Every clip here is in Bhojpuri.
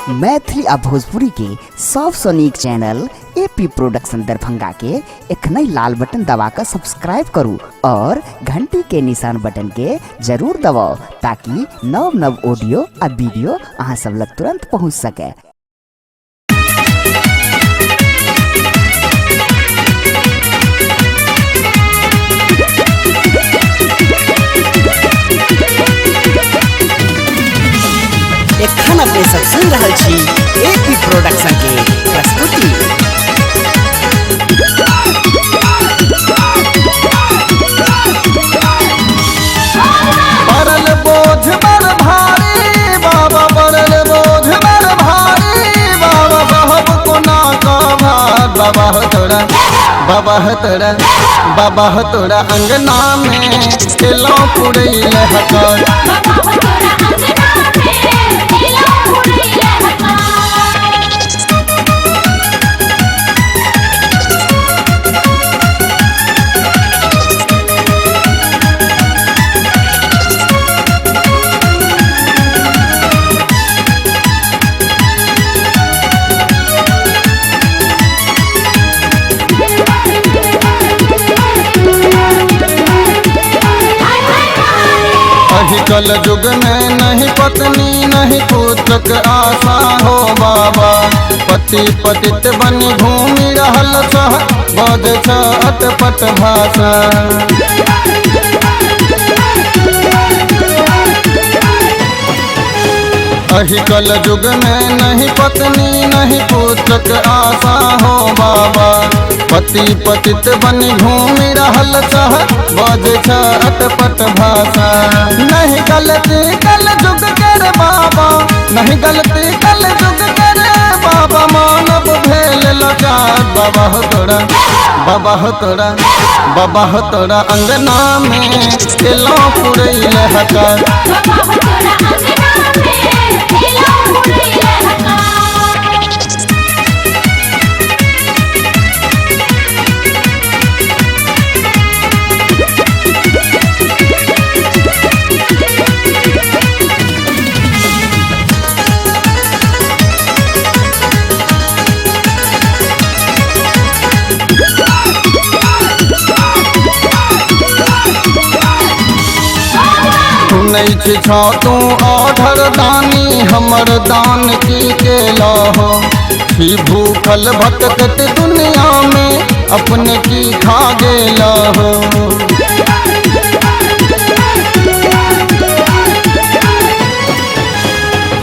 मैथिली आ भोजपुरी के सबसे नीक चैनल एपी प्रोडक्शन दरभंगा के एखनई लाल बटन दबाकर सब्सक्राइब करू और घंटी के निशान बटन के जरूर दबाओ ताकि नव नव ऑडियो आ वीडियो अहाँ सब लग तुरंत पहुँच सके। एखन अपने सब सुन रहल छी एपी प्रोडक्शन के प्रस्तुति। बरल बोझ बर भारी बाबा, बरल बोझ बर भारी बाबा, बहब कोना का भार बाबा तोरा, बाबा तोरा, बाबा तोरा अंगना में केलो पुरैल हकर। कल युग में नहीं पत्नी नहीं पुत्र के आशा हो बाबा, पति पतित बन घूमि रहल छह बद छ अटपट भाषा। अहि कल युग में नहीं पत्नी नहीं पुत्र के आशा हो बाबा, पति पतित बन घूमि रहल छह बज छ अटपट भाषा। नहीं गलती कल युग कर बाबा, नहीं गलती कल युग कर बाबा, मानव भेल लाचार बाबा तोरा, बाबा तोरा, बाबा तोरा अंगना में केलो पुरैल हकर। सुनै छी छौ तू ऑर्डर दानी हमर दान की केला हो, छी भूखल भटकत दुनिया में अपने की खा गेला हो।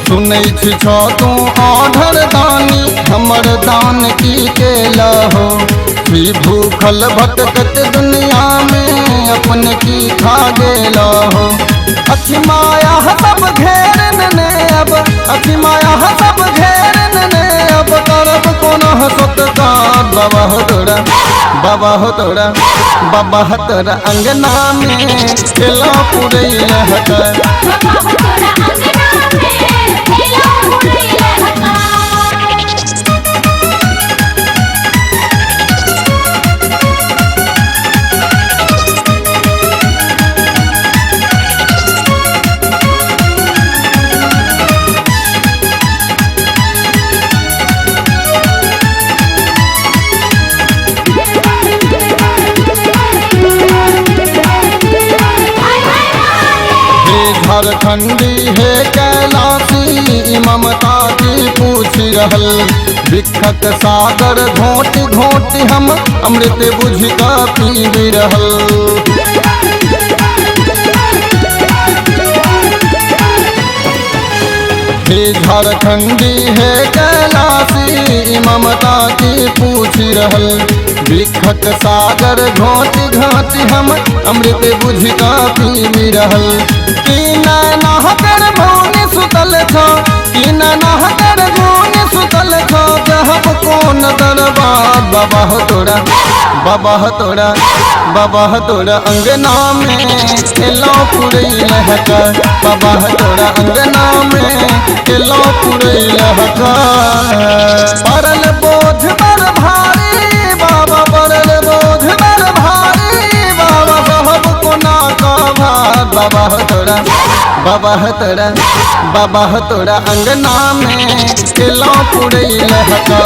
सुनै छी छौ तू ऑर्डर दानी हमर दान की केला हो, छी भूखल भटकत दुनिया में अपने की खा गेला हो। अति माया सब घेर ने अब, अति माया सब घेर ने अब, करब कोनो सत्कार बाबा तोरा, बाबा तोरा, बाबा तोरा अंगना में केलो पुरैल हकर। झारखंडी है कैलाशी ममता की पूछ रहल, विख्यात सागर घोटी घोटी हम अमृत बुझ का पी रहल। झारखंडी है कैलाशी ममता की पूछ रहल, विख्यात सागर घोटी घोटी हम अमृत बुझ का पी रहल। कि नैना कर भौनी सुतल छो, कि नैना कर भौनी सुतल छो, जहब कौन दरबार बाबा तोरा, बाबा तोरा, बाबा तोरा अंगना में केलो पुरैल हकर। बाबा तोरा अंगना में केलो पुरैल हकर। बरल बोझ बर भारी बाबा, बरल बोझ बर भारी बाबा, बहब कोना का भार बाबा तोरा, बाबा तोरा अंगना में केला पुड़ैल हका